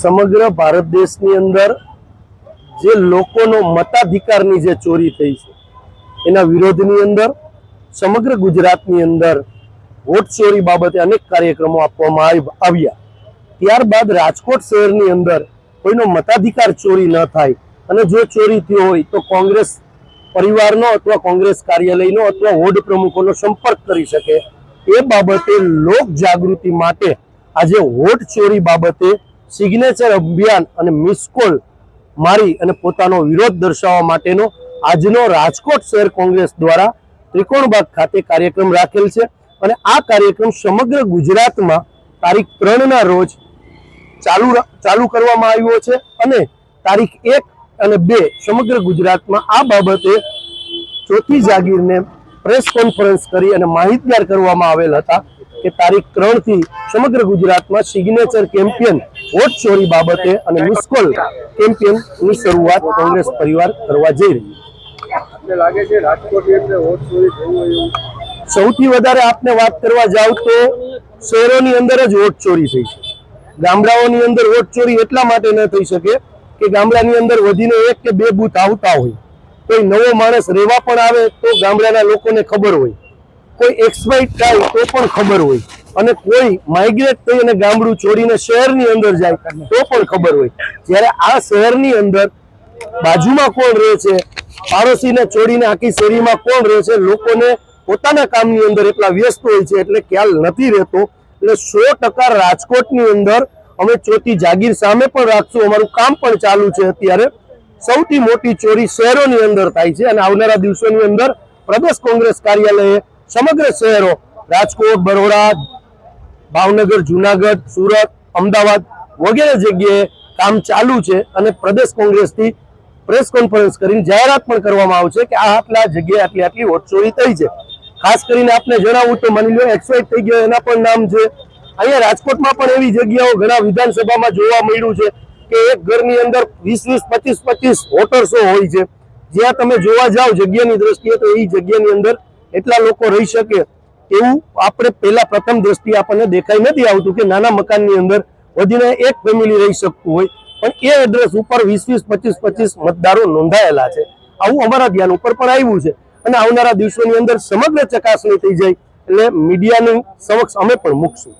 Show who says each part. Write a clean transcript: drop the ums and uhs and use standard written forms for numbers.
Speaker 1: સમગ્ર ભારત દેશની અંદર જે લોકોનો મતાધિકારની જે ચોરી થઈ છે એના વિરોધની અંદર સમગ્ર ગુજરાતની અંદર વોટ ચોરી બાબતે અનેક કાર્યક્રમો આપવામાં આવ્યા। ત્યારબાદ રાજકોટ શહેરની અંદર કોઈનો મતાધિકાર ચોરી ન થાય અને જો ચોરી થયો હોય તો કોંગ્રેસ પરિવારનો અથવા કોંગ્રેસ કાર્યાલયનો અથવા વોર્ડ પ્રમુખોનો સંપર્ક કરી શકે એ બાબતે લોક જાગૃતિ માટે આજે વોટ ચોરી બાબતે સિગ્નેચર અભિયાન અને મિસ કોલ મારી અને પોતાનો વિરોધ દર્શાવવા માટેનો આજનો રાજકોટ શહેર કોંગ્રેસ દ્વારા ત્રિકોણબાગ ખાતે કાર્યક્રમ રાખેલ છે અને આ કાર્યક્રમ સમગ્ર ગુજરાતમાં તારીખ 3 ના રોજ ચાલુ કરવામાં આવ્યો છે અને તારીખ 1 અને 2 સમગ્ર ગુજરાતમાં આ બાબતે ચોથી જાગીરને પ્રેસ કોન્ફરન્સ કરી અને માહિતગાર કરવામાં આવેલ હતા કે તારીખ 3 થી સમગ્ર ગુજરાતમાં સિગ્નેચર કેમ્પેન વોટ ચોરી બાબતે અને મિસકોલ કેમ્પેનની શરૂઆત કોંગ્રેસ પરિવાર કરવા જઈ રહી છે। સૌથી વધારે આપને વાત કરવા જાવ તો શહેરોની અંદર જ વોટ ચોરી થઈ છે। ગામડાઓની અંદર વોટ ચોરી એટલા માટે ન થઈ શકે કે ગામડાની અંદર વધીને 1 કે 2 બૂથ આવતા હોય, કોઈ નવો માણસ રહેવા પણ આવે તો ગામડાના લોકોને ખબર હોય, કોઈ એક્સપાયર થાય તો પણ ખબર હોય અને કોઈ માઇગ્રેટ થઈ અને ગામડું છોડીને શહેરની અંદર જાય તો પણ ખબર હોય। જ્યારે આ શહેરની અંદર બાજુમાં કોણ રહે છે, પાડોશીને છોડીને આખી શેરીમાં કોણ રહે છે, લોકોને પોતાના કામની અંદર એટલા વ્યસ્ત હોય છે એટલે ખ્યાલ નથી રહેતો। એટલે 100% રાજકોટની અંદર અમે ચોથી જાગીર સામે પણ રાખશું, અમારું કામ પણ ચાલુ છે। અત્યારે સૌથી મોટી ચોરી શહેરોની અંદર થાય છે અને આવનારા દિવસોની અંદર પ્રદેશ કોંગ્રેસ કાર્યાલયે સમગ્ર શહેરો રાજકોટ, બરોડા, ભાવનગર, જુનાગઢ, સુરત, અમદાવાદ વગેરે જગ્યાએ કામ ચાલુ છે અને પ્રદેશ કોંગ્રેસથી પ્રેસ કોન્ફરન્સ કરીને જાહેરાત પણ કરવામાં આવશે કે આ આટલા જગ્યાએ આટલી વોટ ચોરી થઈ છે। ખાસ કરીને આપને જણાવું તો માની લો એક્સપાયર થઈ ગયો એના પણ નામ છે। અહીંયા રાજકોટમાં પણ એવી જગ્યાઓ ઘણા વિધાનસભામાં જોવા મળ્યું છે કે એક ઘરની અંદર 20-20, 25-25 વોટર્સો હોય છે। જ્યાં તમે જોવા જાઓ જગ્યાની દ્રષ્ટિએ તો એ જગ્યાની અંદર એટલા લોકો રહી શકે એવું આપણે પહેલા પ્રથમ દ્રષ્ટિએ આપણને દેખાઈ નથી આવતું કે નાના મકાનની અંદર વધીને એક ફેમિલી રહી શકતું હોય, પણ એ એડ્રેસ ઉપર 20-20, 25-25 મતદારો નોંધાયેલા છે। આવું અમારા ધ્યાન ઉપર પણ આવ્યું છે અને આવનારા દિવસોની અંદર સમગ્ર ચકાસણી થઈ જાય એટલે મીડિયાની સમક્ષ અમે પણ મૂકશું।